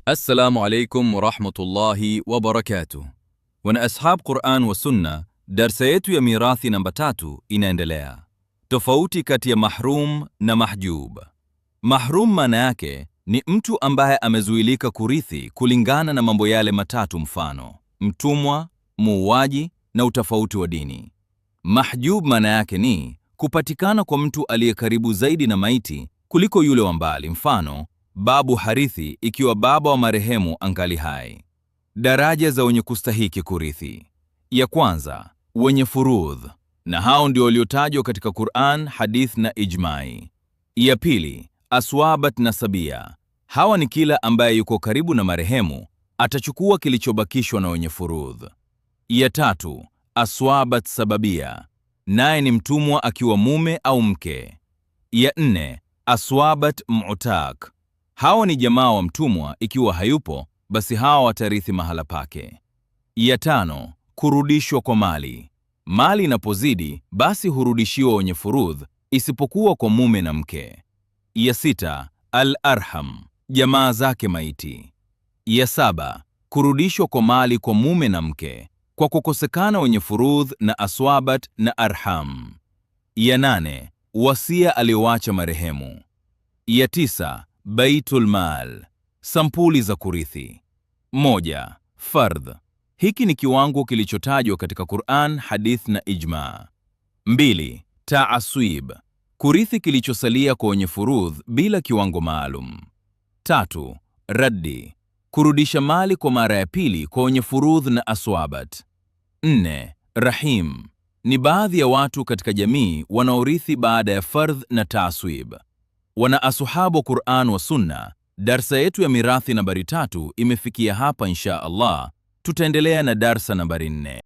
السلام عليكم ورحمة الله وبركاته. Wana ashab Qur'an wa Sunna, darsa yetu ya mirathi namba 3 inaendelea. Tofauti kati ya mahrum na mahjub. Mahrum maana yake ni mtu ambaye amezuilika kurithi kulingana na mambo yale matatu, mfano mtumwa, muuaji na utofauti wa dini. Mahjub maana yake ni kupatikana kwa mtu aliye karibu zaidi na maiti kuliko yule wa mbali, mfano babu harithi ikiwa baba wa marehemu angali hai. Daraja za wenye kustahiki kurithi. Ya kwanza, wenye furudh, na hao ndio waliotajwa katika Qur'an, hadith na ijmai. Ya pili, aswabat nasabia. Hawa ni kila ambaye yuko karibu na marehemu atachukua kilichobakishwa na wenye furudh. Ya tatu, aswabat sababia, naye ni mtumwa akiwa mume au mke. Ya nne, aswabat mu'tak. Hawa ni jamaa wa mtumwa, ikiwa hayupo basi hawa watarithi mahala pake. Ya tano, kurudishwa kwa mali. Mali inapozidi basi hurudishiwa wenye furudh, isipokuwa kwa mume na mke. Ya sita, al-arham, jamaa zake maiti. Ya saba, kurudishwa kwa mali kwa mume na mke kwa kukosekana wenye furudh na aswabat na arham. Ya nane, wasia alioacha marehemu. Ya tisa, baitul mal, sampuli za kurithi. Moja, fardh. Hiki ni kiwango kilichotajwa katika Qur'an, hadith na ijma. Mbili, ta'aswib, kurithi kilichosalia kwa wenye furudh bila kiwango maalum. Tatu, raddi, kurudisha mali kwa mara ya pili kwa wenye furudh na aswabat. Nne, rahim, ni baadhi ya watu katika jamii wanaorithi baada ya fardh na ta'aswib. Wana asuhabu Qur'an wa Sunna, darsa yetu ya mirathi nambari 3 imefikia hapa. Insha Allah tutaendelea na darsa nambari 4.